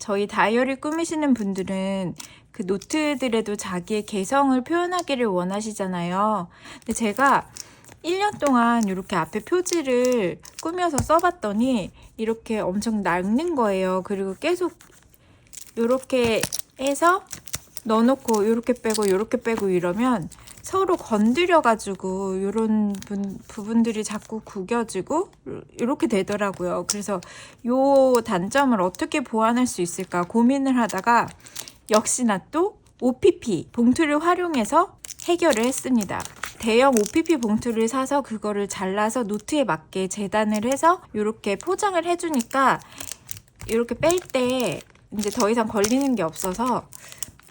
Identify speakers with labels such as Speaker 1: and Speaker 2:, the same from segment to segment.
Speaker 1: 저희 다이어리 꾸미시는 분들은 그 노트들에도 자기의 개성을 표현하기를 원하시잖아요. 근데 제가 1년 동안 이렇게 앞에 표지를 꾸며서 써봤더니 이렇게 엄청 낡는 거예요. 그리고 계속 이렇게 해서 넣어놓고 이렇게 빼고 이러면 서로 건드려가지고 이런 부분들이 자꾸 구겨지고 이렇게 되더라고요. 그래서 이 단점을 어떻게 보완할 수 있을까 고민을 하다가 역시나 또 OPP 봉투를 활용해서 해결을 했습니다. 대형 OPP 봉투를 사서 그거를 잘라서 노트에 맞게 재단을 해서 이렇게 포장을 해주니까 이렇게 뺄 때 이제 더 이상 걸리는 게 없어서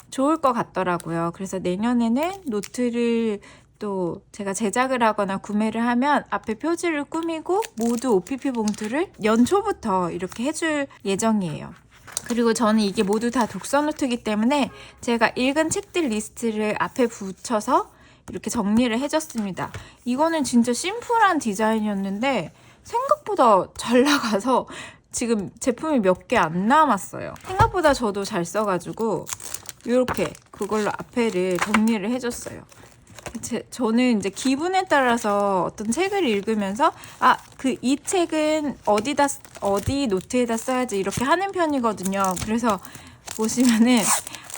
Speaker 1: 좋을 것 같더라고요. 그래서 내년에는 노트를 또 제가 제작을 하거나 구매를 하면 앞에 표지를 꾸미고 모두 OPP 봉투를 연초부터 이렇게 해줄 예정이에요. 그리고 저는 이게 모두 다 독서 노트이기 때문에 제가 읽은 책들 리스트를 앞에 붙여서 이렇게 정리를 해줬습니다. 이거는 진짜 심플한 디자인이었는데 생각보다 잘 나가서 지금 제품이 몇 개 안 남았어요. 생각보다 저도 잘 써가지고 이렇게 그걸로 앞에를 정리를 해줬어요. 저는 이제 기분에 따라서 어떤 책을 읽으면서 이 책은 어디 노트에다 써야지 이렇게 하는 편이거든요. 그래서 보시면은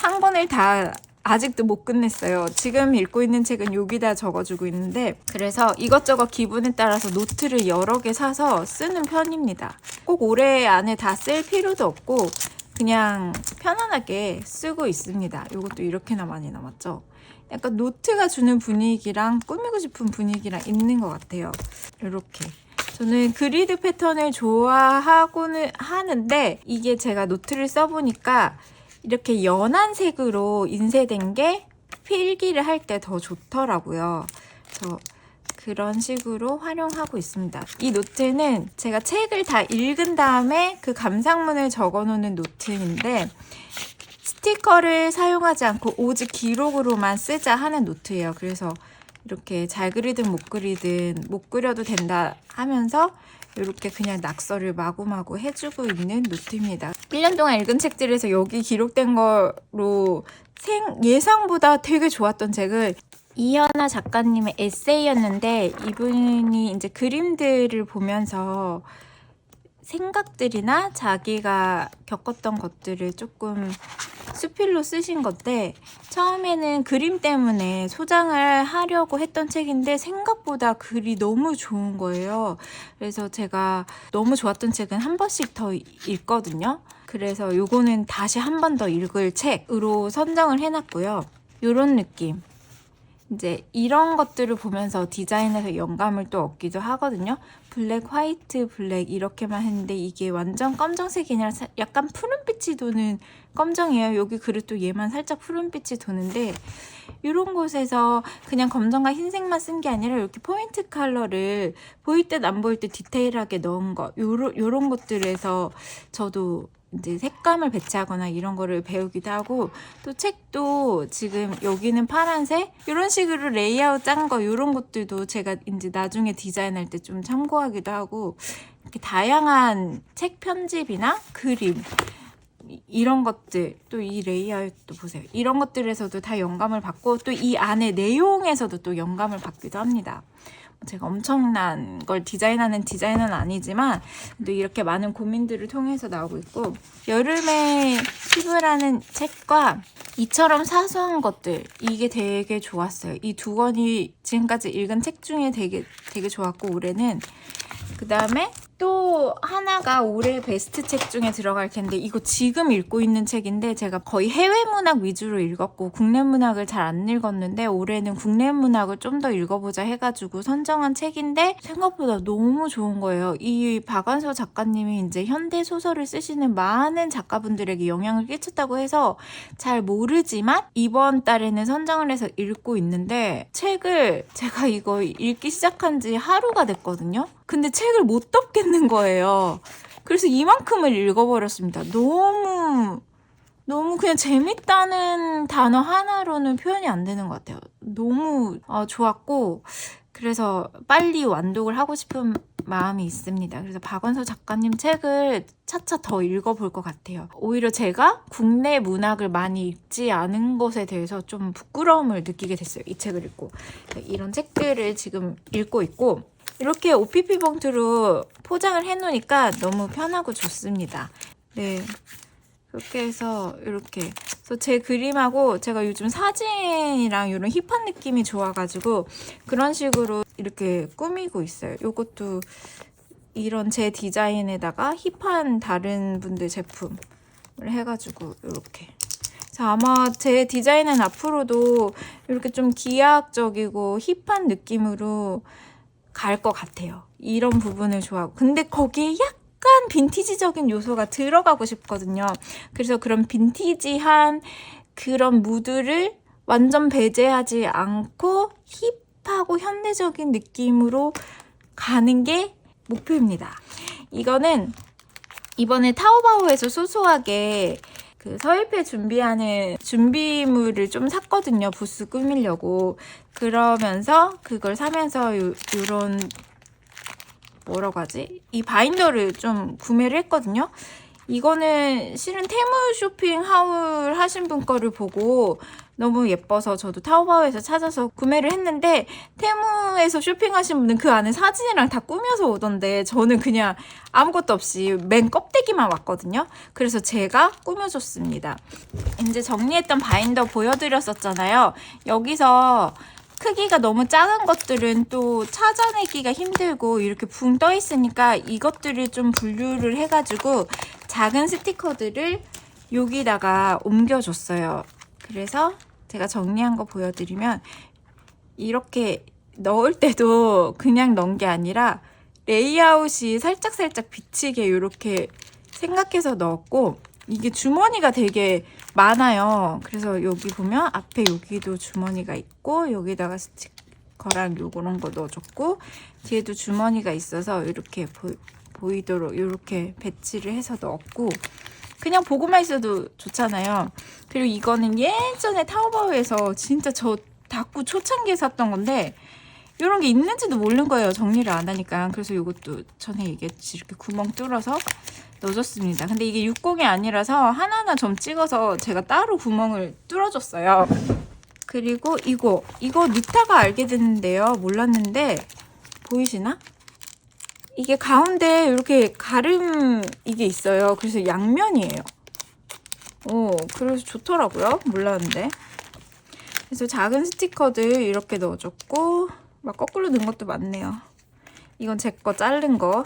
Speaker 1: 한 권을 다 아직도 못 끝냈어요. 지금 읽고 있는 책은 여기다 적어주고 있는데 그래서 이것저것 기분에 따라서 노트를 여러 개 사서 쓰는 편입니다. 꼭 올해 안에 다 쓸 필요도 없고 그냥 편안하게 쓰고 있습니다. 이것도 이렇게나 많이 남았죠. 약간 노트가 주는 분위기랑 꾸미고 싶은 분위기랑 있는 것 같아요. 이렇게. 저는 그리드 패턴을 좋아하고는 하는데 이게 제가 노트를 써보니까 이렇게 연한 색으로 인쇄된 게 필기를 할 때 더 좋더라고요. 그래서 그런 식으로 활용하고 있습니다. 이 노트는 제가 책을 다 읽은 다음에 그 감상문을 적어놓는 노트인데 스티커를 사용하지 않고 오직 기록으로만 쓰자 하는 노트예요. 그래서 이렇게 잘 그리든 못 그리든 못 그려도 된다 하면서 이렇게 그냥 낙서를 마구마구 해주고 있는 노트입니다. 1년 동안 읽은 책들에서 여기 기록된 거로 예상보다 되게 좋았던 책을 이현아 작가님의 에세이였는데 이분이 이제 그림들을 보면서 생각들이나 자기가 겪었던 것들을 조금 수필로 쓰신 건데 처음에는 그림 때문에 소장을 하려고 했던 책인데 생각보다 글이 너무 좋은 거예요. 그래서 제가 너무 좋았던 책은 한 번씩 더 읽거든요. 그래서 요거는 다시 한 번 더 읽을 책으로 선정을 해놨고요. 요런 느낌. 이제 이런 것들을 보면서 디자인에서 영감을 또 얻기도 하거든요. 블랙, 화이트, 블랙 이렇게만 했는데 이게 완전 검정색이 아니라 약간 푸른빛이 도는 검정이에요. 여기 그릇도 얘만 살짝 푸른빛이 도는데 이런 곳에서 그냥 검정과 흰색만 쓴 게 아니라 이렇게 포인트 컬러를 보일 듯 안 보일 듯 디테일하게 넣은 거 요런 것들에서 저도 이제 색감을 배치하거나 이런 거를 배우기도 하고 또 책도 지금 여기는 파란색 이런 식으로 레이아웃 짠 거 이런 것들도 제가 이제 나중에 디자인할 때 좀 참고하기도 하고 이렇게 다양한 책 편집이나 그림 이런 것들 또 이 레이아웃도 보세요. 이런 것들에서도 다 영감을 받고 또 이 안에 내용에서도 또 영감을 받기도 합니다. 제가 엄청난 걸 디자인하는 디자이너는 아니지만 또 이렇게 많은 고민들을 통해서 나오고 있고 여름의 피부라는 책과 이처럼 사소한 것들 이게 되게 좋았어요. 이 두 권이 지금까지 읽은 책 중에 되게 좋았고 올해는 그 다음에 또 하나가 올해 베스트 책 중에 들어갈 텐데 이거 지금 읽고 있는 책인데 제가 거의 해외 문학 위주로 읽었고 국내 문학을 잘 안 읽었는데 올해는 국내 문학을 좀 더 읽어보자 해가지고 선정한 책인데 생각보다 너무 좋은 거예요. 이 박완서 작가님이 이제 현대 소설을 쓰시는 많은 작가분들에게 영향을 끼쳤다고 해서 잘 모르지만 이번 달에는 선정을 해서 읽고 있는데 책을 제가 이거 읽기 시작한 지 하루가 됐거든요. 근데 책을 못 덮겠는 거예요. 그래서 이만큼을 읽어버렸습니다. 너무 그냥 재밌다는 단어 하나로는 표현이 안 되는 것 같아요. 너무 좋았고 그래서 빨리 완독을 하고 싶은 마음이 있습니다. 그래서 박완서 작가님 책을 차차 더 읽어볼 것 같아요. 오히려 제가 국내 문학을 많이 읽지 않은 것에 대해서 좀 부끄러움을 느끼게 됐어요. 이 책을 읽고. 이런 책들을 지금 읽고 있고 이렇게 OPP 봉투로 포장을 해놓으니까 너무 편하고 좋습니다. 네, 그렇게 해서 이렇게 그래서 제 그림하고 제가 요즘 사진이랑 이런 힙한 느낌이 좋아가지고 그런 식으로 이렇게 꾸미고 있어요. 이것도 이런 제 디자인에다가 힙한 다른 분들 제품을 해가지고 이렇게. 자, 아마 제 디자인은 앞으로도 이렇게 좀 기하학적이고 힙한 느낌으로 갈 것 같아요. 이런 부분을 좋아하고. 근데 거기에 약간 빈티지적인 요소가 들어가고 싶거든요. 그래서 그런 빈티지한 그런 무드를 완전 배제하지 않고 힙하고 현대적인 느낌으로 가는 게 목표입니다. 이거는 이번에 타오바오에서 소소하게 그 서예패 준비하는 준비물을 좀 샀거든요. 부스 꾸미려고. 그러면서 그걸 사면서 요런 뭐라고 하지? 이 바인더를 좀 구매를 했거든요. 이거는 실은 테무 쇼핑 하울 하신 분 거를 보고 너무 예뻐서 저도 타오바오에서 찾아서 구매를 했는데 테무에서 쇼핑하신 분은 그 안에 사진이랑 다 꾸며서 오던데 저는 그냥 아무것도 없이 맨 껍데기만 왔거든요. 그래서 제가 꾸며줬습니다. 이제 정리했던 바인더 보여드렸었잖아요. 여기서 크기가 너무 작은 것들은 또 찾아내기가 힘들고 이렇게 붕 떠 있으니까 이것들을 좀 분류를 해가지고 작은 스티커들을 여기다가 옮겨줬어요. 그래서 제가 정리한 거 보여드리면 이렇게 넣을 때도 그냥 넣은 게 아니라 레이아웃이 살짝살짝 비치게 이렇게 생각해서 넣었고 이게 주머니가 되게 많아요. 그래서 여기 보면 앞에 여기도 주머니가 있고 여기다가 스티커랑 요런 거 넣어줬고 뒤에도 주머니가 있어서 이렇게 보이도록 이렇게 배치를 해서 넣었고 그냥 보고만 있어도 좋잖아요. 그리고 이거는 예전에 타오바오에서 진짜 저 닦고 초창기에 샀던 건데 이런 게 있는지도 모르는 거예요. 정리를 안 하니까. 그래서 이것도 전에 얘기했지 이렇게 구멍 뚫어서 넣어줬습니다. 근데 이게 60이 아니라서 하나하나 점 찍어서 제가 따로 구멍을 뚫어줬어요. 그리고 이거 넣다가 알게 됐는데요. 몰랐는데 보이시나? 이게 가운데 이렇게 가름 이게 있어요. 그래서 양면이에요. 그래서 좋더라고요. 몰랐는데. 그래서 작은 스티커들 이렇게 넣어줬고 막 거꾸로 넣은 것도 많네요. 이건 제 거 자른 거.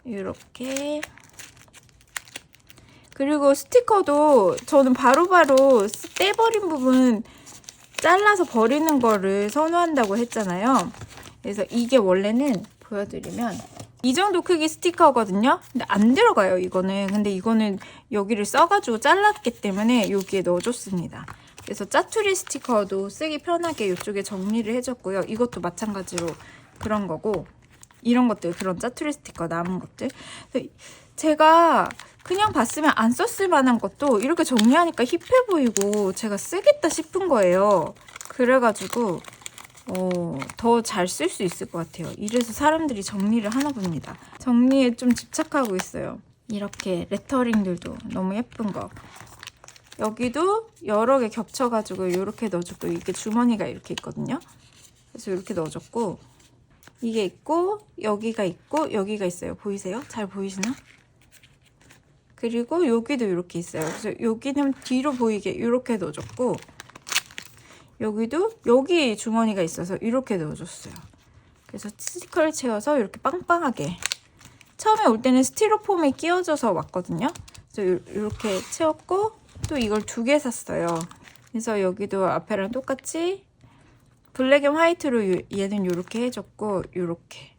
Speaker 1: 이렇게. 그리고 스티커도 저는 바로바로 떼버린 부분 잘라서 버리는 거를 선호한다고 했잖아요. 그래서 이게 원래는 보여드리면 이 정도 크기 스티커거든요. 근데 안 들어가요, 이거는. 근데 이거는 여기를 써가지고 잘랐기 때문에 여기에 넣어줬습니다. 그래서 짜투리 스티커도 쓰기 편하게 이쪽에 정리를 해줬고요. 이것도 마찬가지로 그런 거고 이런 것들, 그런 짜투리 스티커 남은 것들. 제가 그냥 봤으면 안 썼을 만한 것도 이렇게 정리하니까 힙해 보이고 제가 쓰겠다 싶은 거예요. 그래가지고 더 잘 쓸 수 있을 것 같아요. 이래서 사람들이 정리를 하나 봅니다. 정리에 좀 집착하고 있어요. 이렇게 레터링들도 너무 예쁜 거. 여기도 여러 개 겹쳐가지고 이렇게 넣어줬고 이게 주머니가 이렇게 있거든요. 그래서 이렇게 넣어줬고 이게 있고 여기가 있고 여기가 있어요. 보이세요? 잘 보이시나? 그리고 여기도 이렇게 있어요. 그래서 여기는 뒤로 보이게 이렇게 넣어줬고 여기도 여기 주머니가 있어서 이렇게 넣어줬어요. 그래서 스티커를 채워서 이렇게 빵빵하게 처음에 올 때는 스티로폼에 끼워져서 왔거든요. 그래서 이렇게 채웠고 또 이걸 2개 샀어요. 그래서 여기도 앞에랑 똑같이 블랙 앤 화이트로 얘는 이렇게 해줬고 이렇게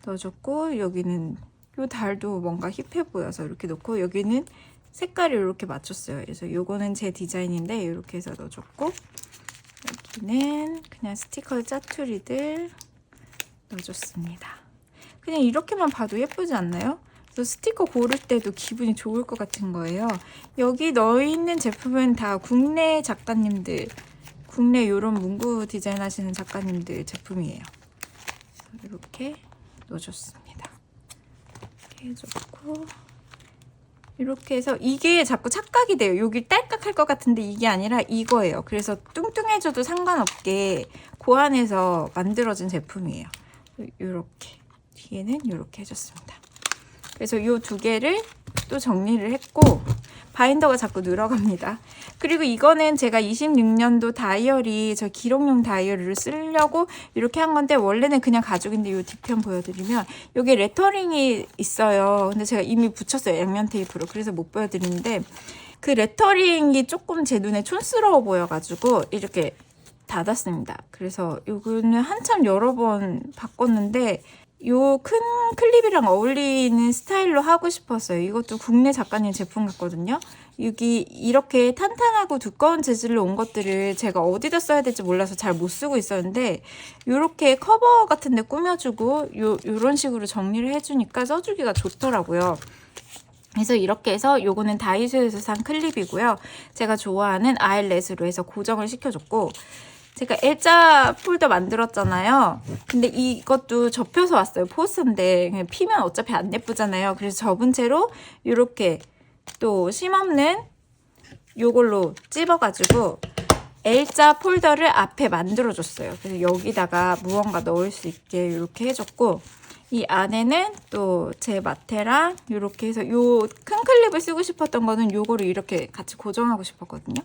Speaker 1: 넣어줬고 여기는 이 달도 뭔가 힙해 보여서 이렇게 넣고 여기는 색깔을 이렇게 맞췄어요. 그래서 요거는 제 디자인인데 이렇게 해서 넣어줬고 여기는 그냥 스티커 짜투리들 넣어줬습니다. 그냥 이렇게만 봐도 예쁘지 않나요? 그래서 스티커 고를 때도 기분이 좋을 것 같은 거예요. 여기 넣어있는 제품은 다 국내 작가님들, 국내 이런 문구 디자인 하시는 작가님들 제품이에요. 이렇게 넣어줬습니다. 이렇게 해줬고, 이렇게 해서 이게 자꾸 착각이 돼요. 여기 딸깍할 것 같은데 이게 아니라 이거예요. 그래서 뚱뚱해져도 상관없게 고안해서 만들어진 제품이에요. 이렇게 뒤에는 이렇게 해줬습니다. 그래서 이 두 개를 또 정리를 했고, 바인더가 자꾸 늘어갑니다. 그리고 이거는 제가 26년도 다이어리, 저 기록용 다이어리를 쓰려고 이렇게 한 건데, 원래는 그냥 가죽인데 이 뒤편 보여드리면 여기 레터링이 있어요. 근데 제가 이미 붙였어요, 양면 테이프로. 그래서 못 보여드리는데, 그 레터링이 조금 제 눈에 촌스러워 보여가지고 이렇게 닫았습니다. 그래서 이거는 한참 여러 번 바꿨는데, 요 큰 클립이랑 어울리는 스타일로 하고 싶었어요. 이것도 국내 작가님 제품 같거든요. 여기 이렇게 탄탄하고 두꺼운 재질로 온 것들을 제가 어디다 써야 될지 몰라서 잘 못 쓰고 있었는데, 이렇게 커버 같은 데 꾸며주고 요런 식으로 정리를 해주니까 써주기가 좋더라고요. 그래서 이렇게 해서 요거는 다이소에서 산 클립이고요. 제가 좋아하는 아일렛으로 해서 고정을 시켜줬고, 제가 L자 폴더 만들었잖아요. 근데 이것도 접혀서 왔어요. 포스인데 그냥 피면 어차피 안 예쁘잖아요. 그래서 접은 채로 이렇게 또 심없는 요걸로 찝어가지고 L자 폴더를 앞에 만들어줬어요. 그래서 여기다가 무언가 넣을 수 있게 이렇게 해줬고, 이 안에는 또 제 마테랑 이렇게 해서 요 큰 클립을 쓰고 싶었던 거는 요거를 이렇게 같이 고정하고 싶었거든요.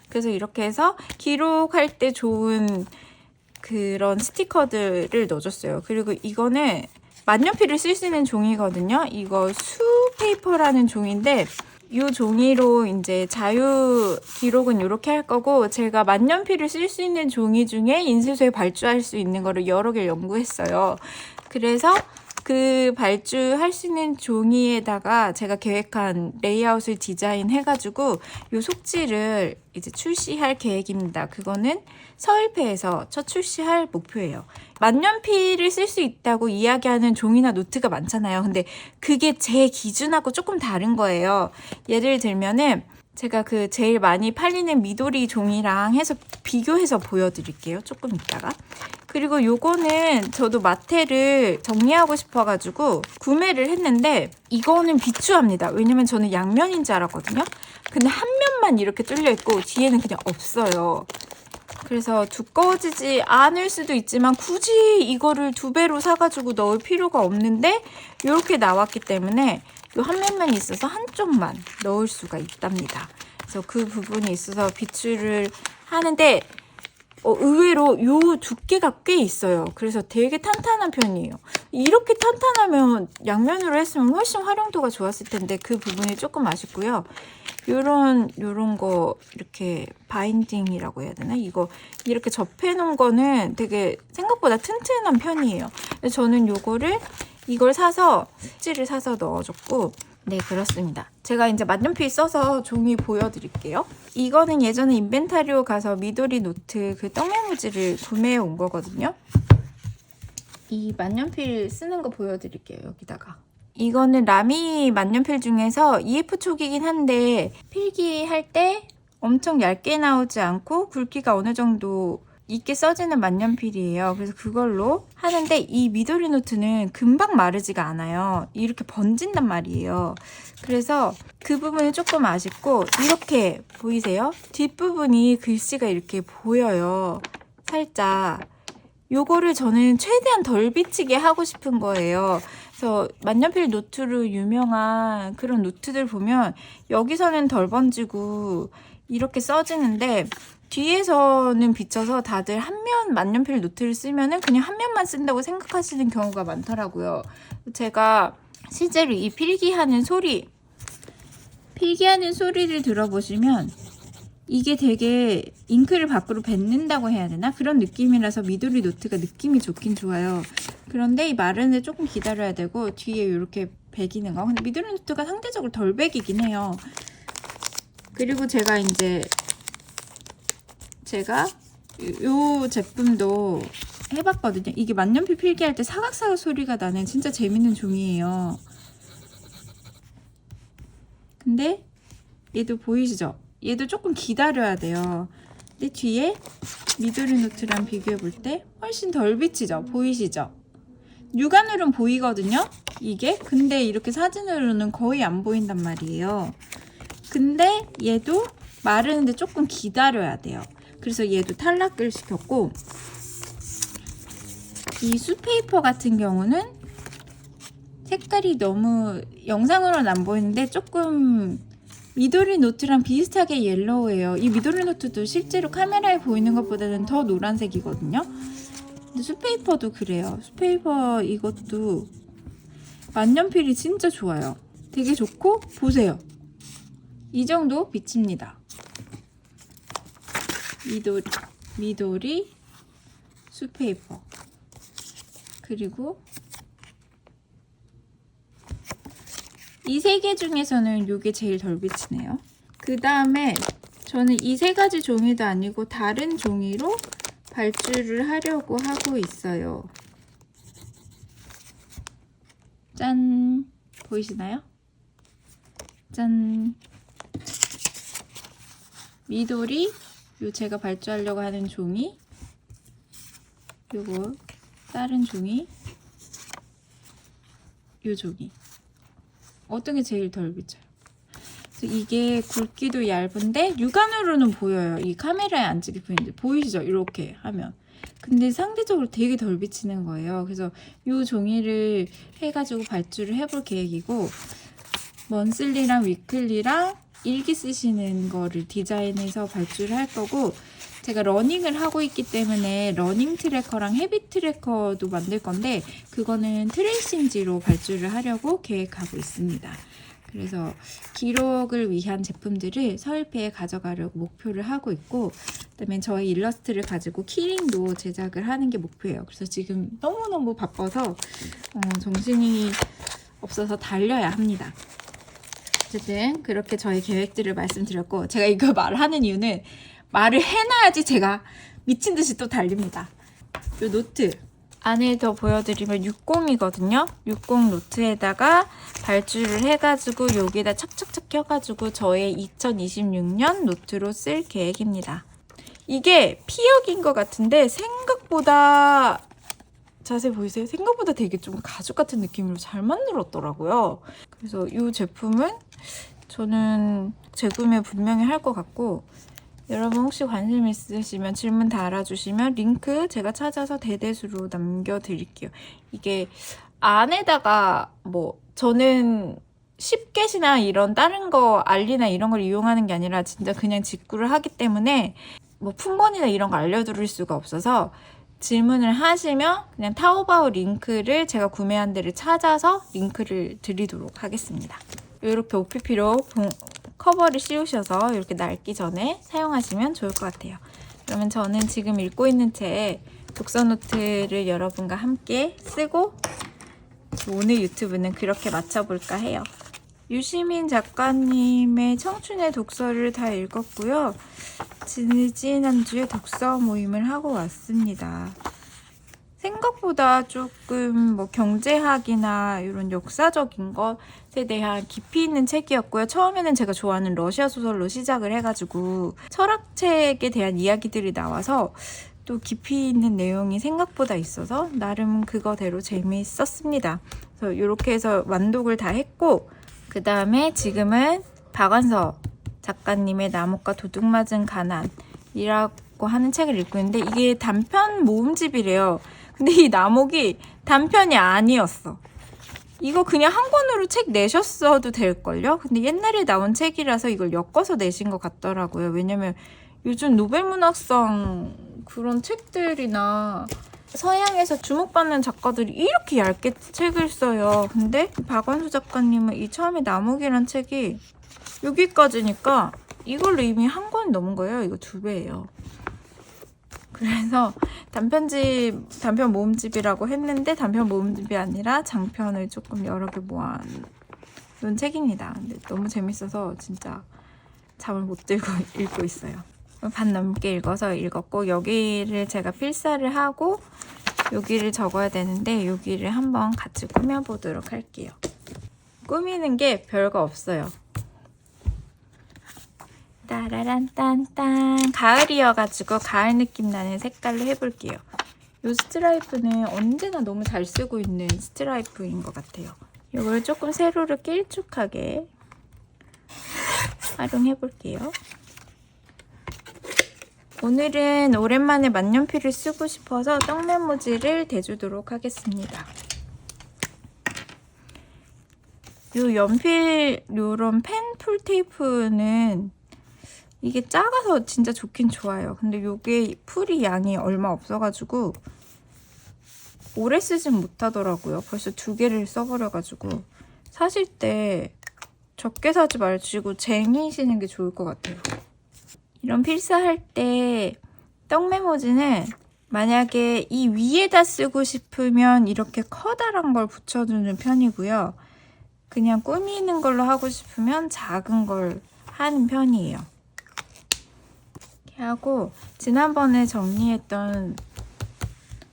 Speaker 1: 그래서 이렇게 해서 기록할 때 좋은 그런 스티커들을 넣어줬어요. 그리고 이거는 만년필을 쓸 수 있는 종이거든요. 이거 수 페이퍼라는 종인데, 이 종이로 이제 자유 기록은 이렇게 할 거고, 제가 만년필을 쓸 수 있는 종이 중에 인쇄소에 발주할 수 있는 거를 여러 개 연구했어요. 그래서 그 발주할 수 있는 종이에다가 제가 계획한 레이아웃을 디자인해가지고 요 속지를 이제 출시할 계획입니다. 그거는 서울패에서 첫 출시할 목표예요. 만년필을 쓸 수 있다고 이야기하는 종이나 노트가 많잖아요. 근데 그게 제 기준하고 조금 다른 거예요. 예를 들면은 제가 그 제일 많이 팔리는 미도리 종이랑 해서 비교해서 보여드릴게요. 조금 이따가. 그리고 요거는 저도 마테를 정리하고 싶어가지고 구매를 했는데, 이거는 비추합니다. 왜냐면 저는 양면인 줄 알았거든요. 근데 한 면만 이렇게 뚫려 있고 뒤에는 그냥 없어요. 그래서 두꺼워지지 않을 수도 있지만 굳이 이거를 2배로 사가지고 넣을 필요가 없는데 이렇게 나왔기 때문에 이 한 면만 있어서 한쪽만 넣을 수가 있답니다. 그래서 그 부분이 있어서 비추를 하는데 의외로 요 두께가 꽤 있어요. 그래서 되게 탄탄한 편이에요. 이렇게 탄탄하면 양면으로 했으면 훨씬 활용도가 좋았을 텐데 그 부분이 조금 아쉽고요. 요런 거 이렇게 바인딩이라고 해야 되나? 이거 이렇게 접해 놓은 거는 되게 생각보다 튼튼한 편이에요. 저는 이걸 사서 찌를 사서 넣어줬고, 네, 그렇습니다. 제가 이제 만년필 써서 종이 보여드릴게요. 이거는 예전에 인벤타리오 가서 미도리 노트 그 떡메모지를 구매해 온 거거든요. 이 만년필 쓰는 거 보여드릴게요. 여기다가. 이거는 라미 만년필 중에서 EF 촉이긴 한데 필기할 때 엄청 얇게 나오지 않고 굵기가 어느 정도 있게 써지는 만년필이에요. 그래서 그걸로 하는데, 이 미도리 노트는 금방 마르지가 않아요. 이렇게 번진단 말이에요. 그래서 그 부분이 조금 아쉽고, 이렇게 보이세요? 뒷부분이 글씨가 이렇게 보여요. 살짝. 요거를 저는 최대한 덜 비치게 하고 싶은 거예요. 그래서 만년필 노트로 유명한 그런 노트들 보면 여기서는 덜 번지고 이렇게 써지는데, 뒤에서는 비쳐서 다들 한 면 만년필 노트를 쓰면은 그냥 한 면만 쓴다고 생각하시는 경우가 많더라고요. 제가 실제로 이 필기하는 소리를 들어보시면 이게 되게 잉크를 밖으로 뱉는다고 해야 되나? 그런 느낌이라서 미도리 노트가 느낌이 좋긴 좋아요. 그런데 이 마르는데 조금 기다려야 되고, 뒤에 이렇게 배기는 거. 근데 미도리 노트가 상대적으로 덜 배기긴 해요. 그리고 제가 요 제품도 해봤거든요. 이게 만년필 필기할 때 사각사각 소리가 나는 진짜 재밌는 종이에요. 근데 얘도 보이시죠? 얘도 조금 기다려야 돼요. 근데 뒤에 미도리 노트랑 비교해 볼 때 훨씬 덜 비치죠? 보이시죠? 육안으로는 보이거든요? 이게. 근데 이렇게 사진으로는 거의 안 보인단 말이에요. 근데 얘도 마르는데 조금 기다려야 돼요. 그래서 얘도 탈락을 시켰고, 이 수페이퍼 같은 경우는 색깔이 너무 영상으로는 안 보이는데 조금 미도리 노트랑 비슷하게 옐로우예요. 이 미도리 노트도 실제로 카메라에 보이는 것보다는 더 노란색이거든요. 근데 수페이퍼도 그래요. 수페이퍼 이것도 만년필이 진짜 좋아요. 되게 좋고, 보세요. 이 정도 빛입니다. 미도리 수페이퍼. 그리고 이 세 개 중에서는 이게 제일 덜 비치네요. 그 다음에 저는 이 세 가지 종이도 아니고 다른 종이로 발주를 하려고 하고 있어요. 짠! 보이시나요? 짠! 미도리, 요 제가 발주하려고 하는 종이, 요거 다른 종이, 요 종이. 어떤 게 제일 덜 비쳐요? 이게 굵기도 얇은데 육안으로는 보여요. 이 카메라에 안 찍게 보이는데 보이시죠? 이렇게 하면. 근데 상대적으로 되게 덜 비치는 거예요. 그래서 이 종이를 해가지고 발주를 해볼 계획이고, 먼슬리랑 위클리랑 일기 쓰시는 거를 디자인해서 발주를 할 거고, 제가 러닝을 하고 있기 때문에 러닝 트래커랑 헤비 트래커도 만들 건데, 그거는 트레이싱지로 발주를 하려고 계획하고 있습니다. 그래서 기록을 위한 제품들을 서울페에 가져가려고 목표를 하고 있고, 그다음에 저의 일러스트를 가지고 키링도 제작을 하는 게 목표예요. 그래서 지금 너무너무 바빠서 정신이 없어서 달려야 합니다. 어쨌든 그렇게 저의 계획들을 말씀드렸고, 제가 이거 말하는 이유는 말을 해놔야지 제가 미친 듯이 또 달립니다. 이 노트 안에 더 보여드리면 60이거든요. 60 노트에다가 발주를 해가지고 여기다 착착착 껴가지고 저의 2026년 노트로 쓸 계획입니다. 이게 피혁인 것 같은데 생각보다, 자세히 보이세요? 생각보다 되게 좀 가죽 같은 느낌으로 잘 만들었더라고요. 그래서 이 제품은 저는 재구매 분명히 할 것 같고, 여러분 혹시 관심 있으시면 질문 달아주시면 링크 제가 찾아서 대대수로 남겨드릴게요. 이게 안에다가 저는 10get이나 이런 다른 거 알리나 이런 걸 이용하는 게 아니라 진짜 그냥 직구를 하기 때문에 품번이나 이런 거 알려드릴 수가 없어서, 질문을 하시면 그냥 타오바오 링크를 제가 구매한 데를 찾아서 링크를 드리도록 하겠습니다. 이렇게 OPP로 커버를 씌우셔서 이렇게 낡기 전에 사용하시면 좋을 것 같아요. 그러면 저는 지금 읽고 있는 책 독서노트를 여러분과 함께 쓰고 오늘 유튜브는 그렇게 마쳐볼까 해요. 유시민 작가님의 청춘의 독서를 다 읽었고요. 지난주에 독서 모임을 하고 왔습니다. 생각보다 조금 경제학이나 이런 역사적인 것에 대한 깊이 있는 책이었고요. 처음에는 제가 좋아하는 러시아 소설로 시작을 해가지고 철학책에 대한 이야기들이 나와서 또 깊이 있는 내용이 생각보다 있어서 나름 그거대로 재미있었습니다. 그래서 이렇게 해서 완독을 다 했고, 그 다음에 지금은 박완서 작가님의 나뭇과 도둑 맞은 가난이라고 하는 책을 읽고 있는데, 이게 단편 모음집이래요. 근데 이 나목이 단편이 아니었어. 이거 그냥 한 권으로 책 내셨어도 될걸요? 근데 옛날에 나온 책이라서 이걸 엮어서 내신 것 같더라고요. 왜냐면 요즘 노벨문학상 그런 책들이나 서양에서 주목받는 작가들이 이렇게 얇게 책을 써요. 근데 박완서 작가님은 이 처음에 나목이란 책이 여기까지니까 이걸로 이미 한 권 넘은 거예요. 이거 2배예요. 그래서 단편 모음집이라고 했는데 단편 모음집이 아니라 장편을 조금 여러 개 모아놓은 책입니다. 근데 너무 재밌어서 진짜 잠을 못 들고 읽고 있어요. 반 넘게 읽었고, 여기를 제가 필사를 하고 여기를 적어야 되는데 여기를 한번 같이 꾸며보도록 할게요. 꾸미는 게 별거 없어요. 따라란딴딴, 가을이어가지고 가을 느낌 나는 색깔로 해볼게요. 이 스트라이프는 언제나 너무 잘 쓰고 있는 스트라이프인 것 같아요. 이걸 조금 세로로 길쭉하게 활용해 볼게요. 오늘은 오랜만에 만년필을 쓰고 싶어서 떡메모지를 대주도록 하겠습니다. 요 연필, 요런 펜 풀테이프는 이게 작아서 진짜 좋긴 좋아요. 근데 요게 풀이 양이 얼마 없어가지고 오래 쓰진 못하더라고요. 벌써 2개를 써버려가지고. 사실 때 적게 사지 마시고 쟁이시는 게 좋을 것 같아요. 이런 필사할 때 떡메모지는 만약에 이 위에다 쓰고 싶으면 이렇게 커다란 걸 붙여주는 편이고요. 그냥 꾸미는 걸로 하고 싶으면 작은 걸 하는 편이에요. 이렇게 하고 지난번에 정리했던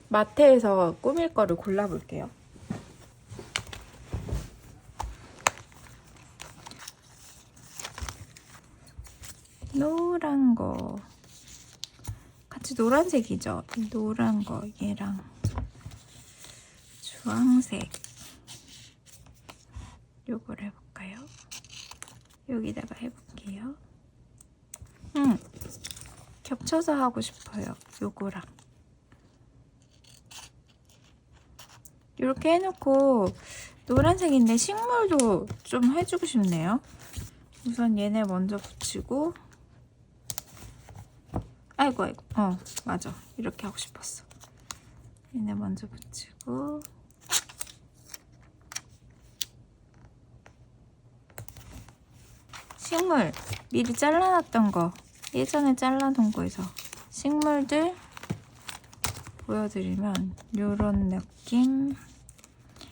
Speaker 1: 마트에서 꾸밀 거를 골라볼게요. 노란 거 같이 노란색이죠? 노란 거 얘랑 주황색 요걸 해볼까요? 여기다가 해볼게요. 겹쳐서 하고 싶어요. 요거랑 이렇게 해놓고 노란색인데 식물도 좀 해주고 싶네요. 우선 얘네 먼저 붙이고 아이고 맞아, 이렇게 하고 싶었어. 얘네 먼저 붙이고 식물 미리 잘라놨던 거, 예전에 잘라놓은 거에서 식물들 보여드리면 요런 느낌.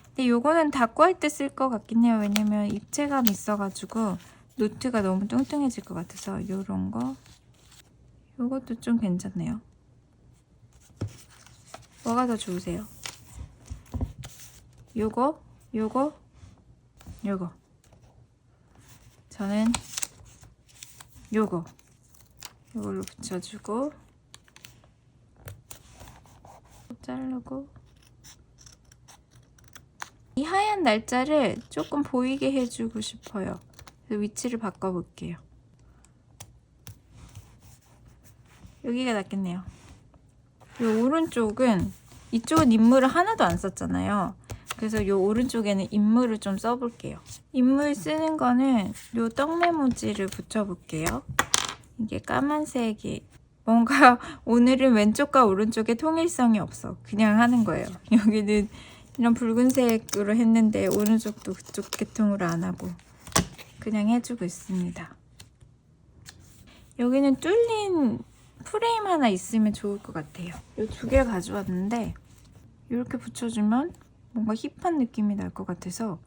Speaker 1: 근데 요거는 닦고 할 때 쓸 것 같긴 해요. 왜냐면 입체감이 있어가지고 노트가 너무 뚱뚱해질 것 같아서. 요런 거, 요것도 좀 괜찮네요. 뭐가 더 좋으세요? 요거? 저는 요걸로 붙여주고 자르고 이 하얀 날짜를 조금 보이게 해주고 싶어요. 그래서 위치를 바꿔볼게요. 여기가 낫겠네요. 이 오른쪽은, 이쪽은 인물을 하나도 안 썼잖아요. 그래서 이 오른쪽에는 인물을 좀 써볼게요. 인물 쓰는 거는 이 떡메모지를 붙여볼게요. 이게 까만색이 뭔가 오늘은 왼쪽과 오른쪽에 통일성이 없어. 그냥 하는 거예요. 여기는 이런 붉은색으로 했는데 오른쪽도 그쪽 계통으로 안 하고 그냥 해주고 있습니다. 여기는 뚫린 프레임 하나 있으면 좋을 것 같아요. 이 2개를 가져왔는데 이렇게 붙여주면 뭔가 힙한 느낌이 날 것 같아서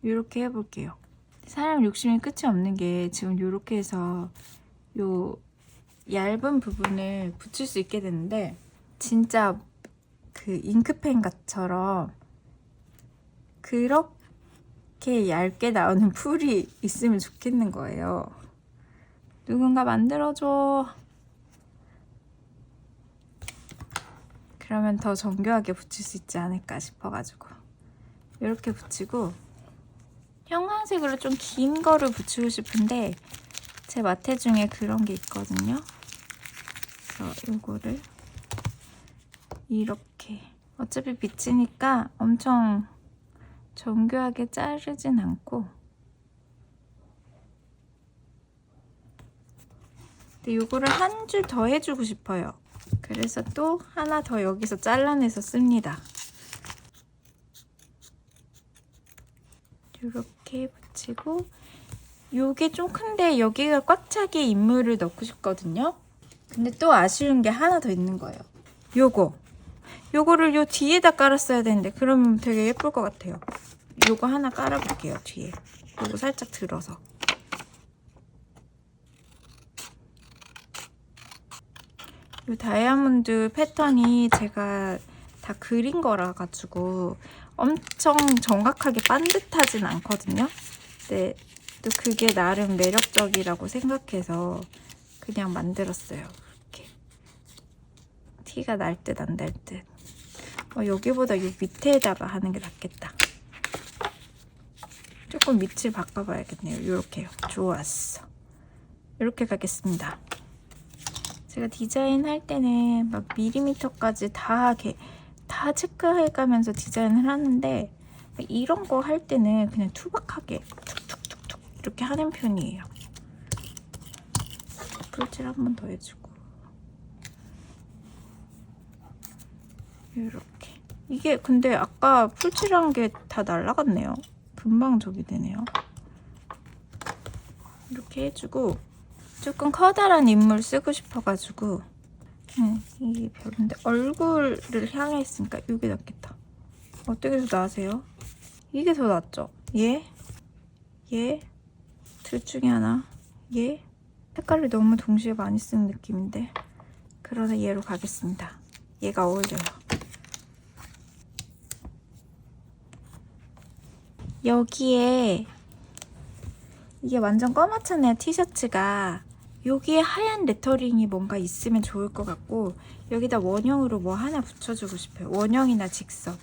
Speaker 1: 이렇게 해볼게요. 사람 욕심이 끝이 없는 게 지금 이렇게 해서 요 얇은 부분을 붙일 수 있게 되는데 진짜 그 잉크펜 같처럼 그렇게 얇게 나오는 풀이 있으면 좋겠는 거예요. 누군가 만들어줘. 그러면 더 정교하게 붙일 수 있지 않을까 싶어가지고 이렇게 붙이고, 형광색으로 좀 긴 거를 붙이고 싶은데 제 마테 중에 그런 게 있거든요. 그래서 이거를 이렇게, 어차피 비치니까 엄청 정교하게 자르진 않고, 근데 이거를 한 줄 더 해주고 싶어요. 그래서 또 하나 더 여기서 잘라내서 씁니다. 이렇게 붙이고, 요게 좀 큰데 여기가 꽉 차게 인물을 넣고 싶거든요. 근데 또 아쉬운 게 하나 더 있는 거예요. 요거를 요 뒤에다 깔았어야 되는데 그러면 되게 예쁠 것 같아요. 요거 하나 깔아볼게요. 뒤에 요거 살짝 들어서. 이 다이아몬드 패턴이 제가 다 그린 거라 가지고 엄청 정확하게 반듯하진 않거든요. 근데 또 그게 나름 매력적이라고 생각해서 그냥 만들었어요. 이렇게 티가 날 듯 안 날 듯. 여기보다 이 밑에다가 하는 게 낫겠다. 조금 밑을 바꿔봐야겠네요. 이렇게요. 좋았어. 이렇게 가겠습니다. 제가 디자인 할 때는 막 밀리미터까지 다 체크해가면서 디자인을 하는데 이런 거 할 때는 그냥 투박하게 툭툭툭툭 이렇게 하는 편이에요. 풀칠 한 번 더 해주고 이렇게. 이게 근데 아까 풀칠한 게 다 날라갔네요. 금방 저기 되네요. 이렇게 해주고 조금 커다란 인물 쓰고 싶어가지고 이게 별론데 얼굴을 향해 있으니까 이게 낫겠다. 어떻게 더 나으세요? 이게 더 낫죠? 얘? 둘 중에 하나. 얘? 색깔을 너무 동시에 많이 쓰는 느낌인데 그러다 얘로 가겠습니다. 얘가 어울려요. 여기에 이게 완전 검맣잖아요, 티셔츠가. 여기에 하얀 레터링이 뭔가 있으면 좋을 것 같고 여기다 원형으로 뭐 하나 붙여주고 싶어요. 원형이나 직선.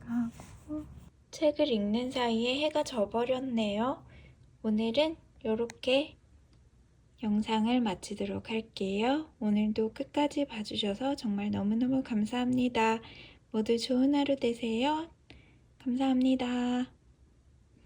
Speaker 1: 하고 책을 읽는 사이에 해가 져버렸네요. 오늘은 이렇게 영상을 마치도록 할게요. 오늘도 끝까지 봐주셔서 정말 너무너무 감사합니다. 모두 좋은 하루 되세요. 감사합니다.